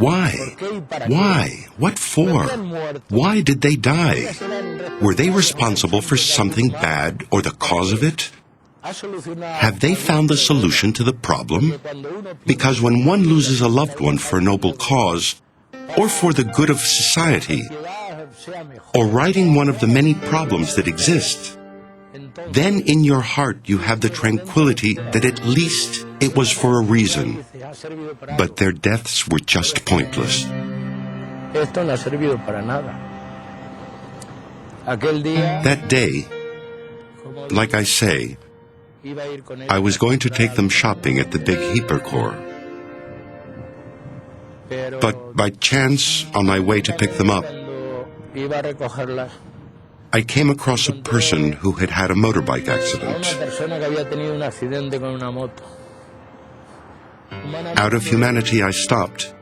Why? Why? What for? Why did they die? Were they responsible for something bad or the cause of it? Have they found the solution to the problem? Because when one loses a loved one for a noble cause, or for the good of society, or righting one of the many problems that exist, then in your heart you have the tranquility that at least it was for a reason. But their deaths were just pointless. That day, like I say, I was going to take them shopping at the big hypercore. But by chance, on my way to pick them up, I came across a person who had had a motorbike accident. Out of humanity, I stopped,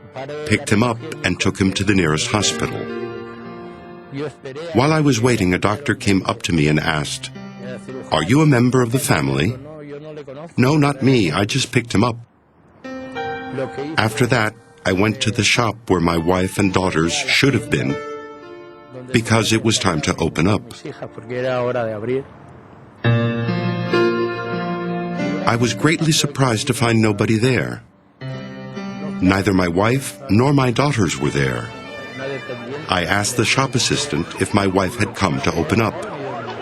picked him up, and took him to the nearest hospital. While I was waiting, a doctor came up to me and asked, "Are you a member of the family?" "No, not me. I just picked him up." After that, I went to the shop where my wife and daughters should have been, because it was time to open up. I was greatly surprised to find nobody there. Neither my wife nor my daughters were there. I asked the shop assistant if my wife had come to open up,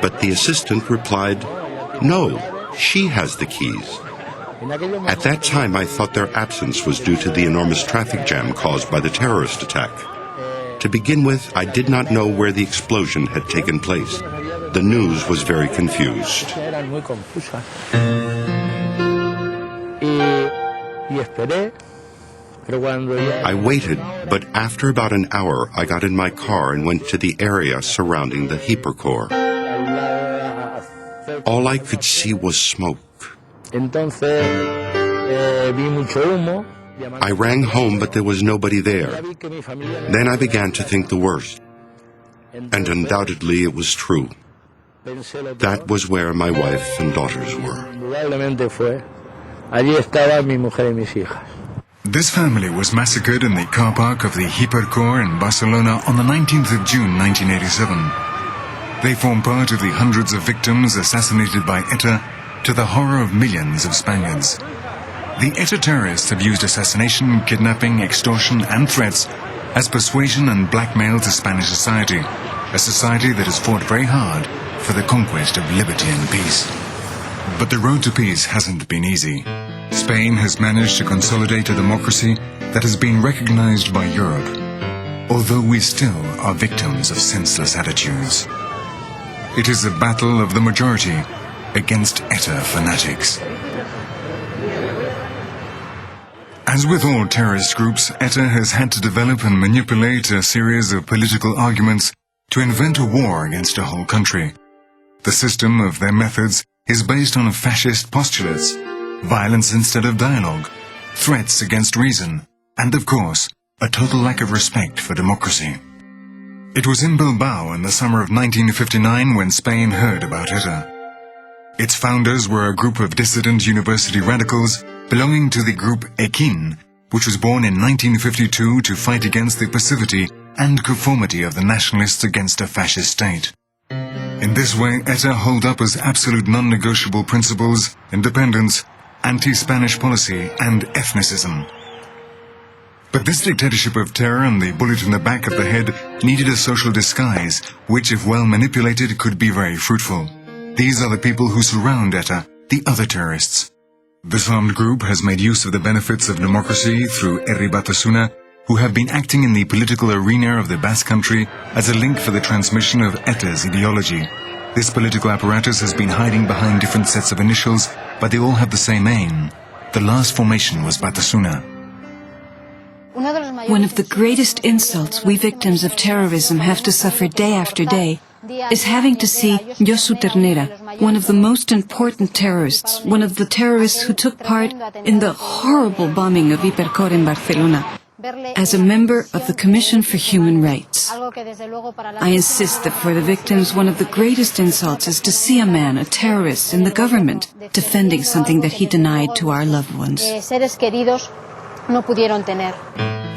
but the assistant replied, "No, she has the keys." At that time, I thought their absence was due to the enormous traffic jam caused by the terrorist attack. To begin with, I did not know where the explosion had taken place. The news was very confused. I waited, but after about an hour, I got in my car and went to the area surrounding the hypercore. All I could see was smoke. I rang home, but there was nobody there. Then I began to think the worst. And undoubtedly it was true. That was where my wife and daughters were. This family was massacred in the car park of the Hypercore in Barcelona on the 19th of June 1987. They form part of the hundreds of victims assassinated by ETA, to the horror of millions of Spaniards. The ETA terrorists have used assassination, kidnapping, extortion and threats as persuasion and blackmail to Spanish society, a society that has fought very hard for the conquest of liberty and peace. But the road to peace hasn't been easy. Spain has managed to consolidate a democracy that has been recognized by Europe, although we still are victims of senseless attitudes. It is a battle of the majority against ETA fanatics. As with all terrorist groups, ETA has had to develop and manipulate a series of political arguments to invent a war against a whole country. The system of their methods is based on fascist postulates, violence instead of dialogue, threats against reason, and of course, a total lack of respect for democracy. It was in Bilbao in the summer of 1959 when Spain heard about ETA. Its founders were a group of dissident university radicals belonging to the group Ekin, which was born in 1952 to fight against the passivity and conformity of the nationalists against a fascist state. In this way, ETA hold up as absolute non-negotiable principles, independence, anti-Spanish policy, and ethnicism. But this dictatorship of terror and the bullet in the back of the head needed a social disguise, which, if well manipulated, could be very fruitful. These are the people who surround ETA, the other terrorists. This armed group has made use of the benefits of democracy through Herri Batasuna, who have been acting in the political arena of the Basque Country as a link for the transmission of ETA's ideology. This political apparatus has been hiding behind different sets of initials, but they all have the same aim. The last formation was Batasuna. One of the greatest insults we victims of terrorism have to suffer day after day is having to see Josu Ternera, one of the most important terrorists, one of the terrorists who took part in the horrible bombing of Hypercore in Barcelona, as a member of the Commission for Human Rights. I insist that for the victims, one of the greatest insults is to see a man, a terrorist, in the government, defending something that he denied to our loved ones. no pudieron tener.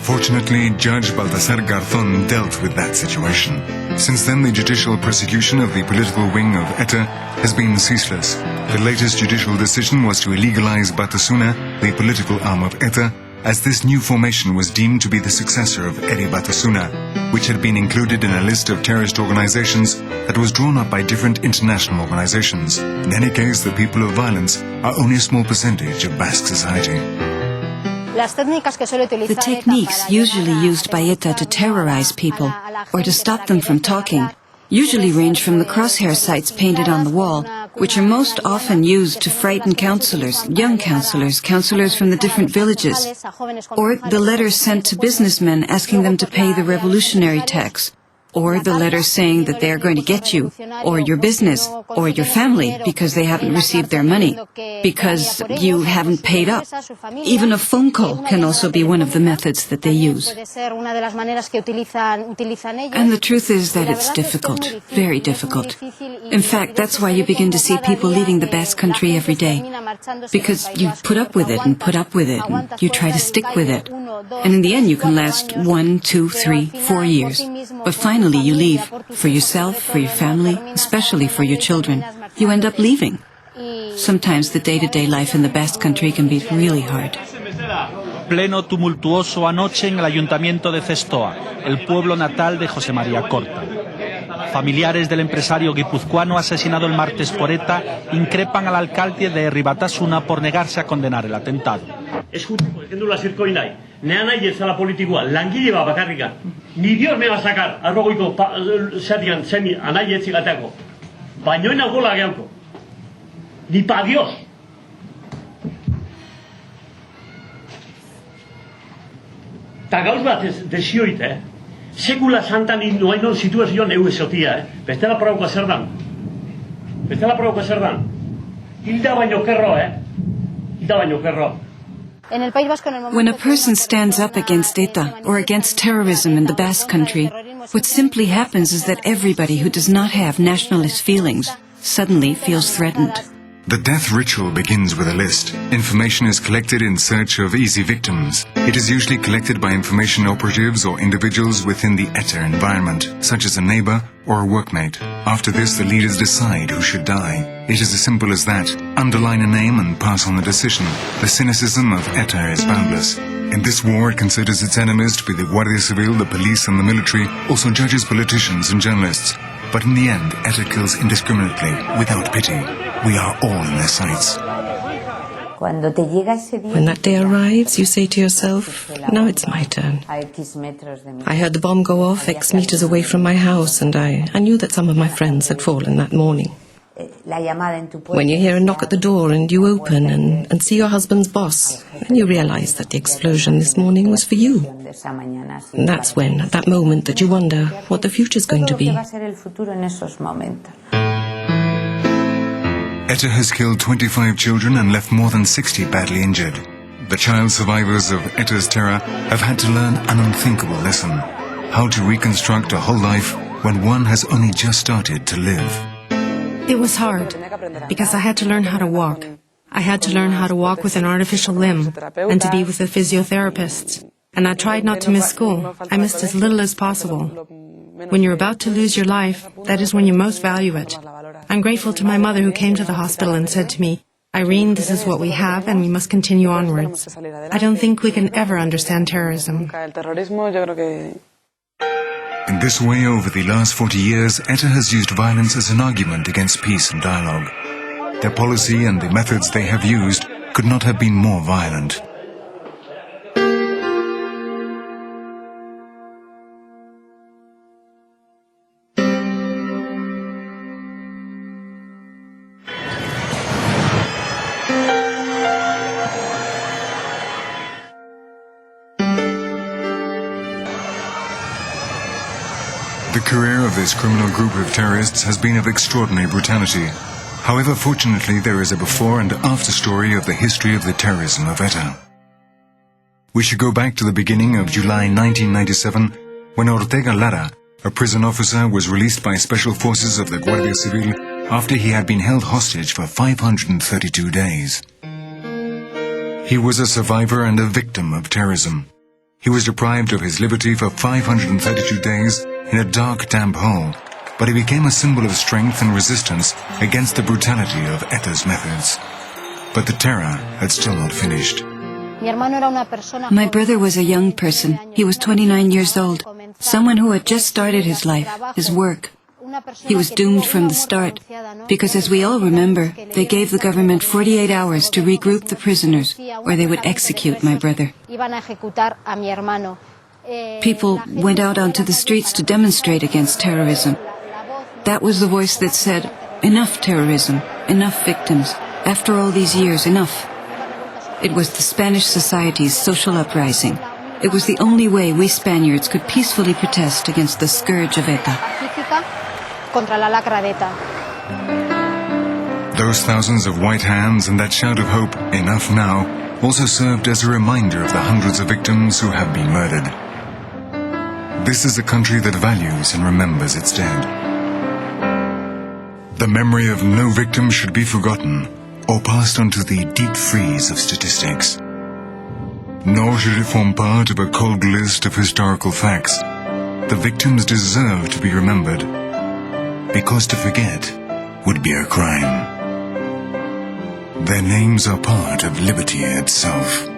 Fortunately, Judge Baltasar Garzón dealt with that situation. Since then, the judicial persecution of the political wing of ETA has been ceaseless. The latest judicial decision was to illegalize Batasuna, the political arm of ETA, as this new formation was deemed to be the successor of Eri Batasuna, which had been included in a list of terrorist organizations that was drawn up by different international organizations. In any case, the people of violence are only a small percentage of Basque society. The techniques usually used by ETA to terrorize people or to stop them from talking usually range from the crosshair sites painted on the wall, which are most often used to frighten counselors, young counselors, counselors from the different villages, or the letters sent to businessmen asking them to pay the revolutionary tax, or the letters saying that they are going to get you, or your business, or your family because they haven't received their money, because you haven't paid up. Even a phone call can also be one of the methods that they use. And the truth is that it's difficult, very difficult. In fact, that's why you begin to see people leaving the Basque Country every day, because you put up with it and put up with it, and you try to stick with it. And in the end you can last 1, 2, 3, 4 years. But finally you leave, for yourself, for your family, especially for your children. You end up leaving. Sometimes the day-to-day life in the Basque Country can be really hard. Pleno tumultuoso anoche en el ayuntamiento de Zestoa, el pueblo natal de José María Corta. Familiares del empresario guipuzcoano asesinado el martes por ETA increpan al alcalde de Herri Batasuna por negarse a condenar el atentado. Eskuteko, ez dula zirkoi nahi. Nea nahi ez zala politikoa, langile bat bakarrikan. Ni Dios me va a sacar, arrogoiko zatian zemi anai ez zigateako. Bainoena gola gehanko. Ni pa Dios. Ta gauz bat ez desioit, Sekula santan noain non situazioan eu esotia, Bestela prauko zer dan. Bestela prauko zer dan. Hilda baino kerro, Hilda baino kerro. When a person stands up against ETA or against terrorism in the Basque Country, what simply happens is that everybody who does not have nationalist feelings suddenly feels threatened. The death ritual begins with a list. Information is collected in search of easy victims. It is usually collected by information operatives or individuals within the ETA environment, such as a neighbor or a workmate. After this, the leaders decide who should die. It is as simple as that. Underline a name and pass on the decision. The cynicism of ETA is boundless. In this war, it considers its enemies to be the Guardia Civil, the police and the military, also judges politicians and journalists. But in the end, ETA kills indiscriminately, without pity. We are all in their sights. When that day arrives, you say to yourself, now it's my turn. I heard the bomb go off X meters away from my house, and I knew that some of my friends had fallen that morning. When you hear a knock at the door and you open and see your husband's boss, then you realize that the explosion this morning was for you. And that's when, at that moment, that you wonder what the future's going to be. ETA has killed 25 children and left more than 60 badly injured. The child survivors of ETA's terror have had to learn an unthinkable lesson: how to reconstruct a whole life when one has only just started to live. It was hard, because I had to learn how to walk. I had to learn how to walk with an artificial limb, and to be with the physiotherapists. And I tried not to miss school. I missed as little as possible. When you're about to lose your life, that is when you most value it. I'm grateful to my mother who came to the hospital and said to me, Irene, this is what we have and we must continue onwards. I don't think we can ever understand terrorism. In this way, over the last 40 years, ETA has used violence as an argument against peace and dialogue. Their policy and the methods they have used could not have been more violent. The career of this criminal group of terrorists has been of extraordinary brutality. However, fortunately, there is a before and after story of the history of the terrorism of ETA. We should go back to the beginning of July 1997, when Ortega Lara, a prison officer, was released by special forces of the Guardia Civil after he had been held hostage for 532 days. He was a survivor and a victim of terrorism. He was deprived of his liberty for 532 days in a dark, damp hole, but he became a symbol of strength and resistance against the brutality of ETA's methods. But the terror had still not finished. My brother was a young person. He was 29 years old, someone who had just started his life, his work. He was doomed from the start, because as we all remember, they gave the government 48 hours to regroup the prisoners, or they would execute my brother. People went out onto the streets to demonstrate against terrorism. That was the voice that said, enough terrorism, enough victims, after all these years, enough. It was the Spanish society's social uprising. It was the only way we Spaniards could peacefully protest against the scourge of ETA. Those thousands of white hands and that shout of hope, enough now, also served as a reminder of the hundreds of victims who have been murdered. This is a country that values and remembers its dead. The memory of no victim should be forgotten or passed on to the deep freeze of statistics. Nor should it form part of a cold list of historical facts. The victims deserve to be remembered, because to forget would be a crime. Their names are part of liberty itself.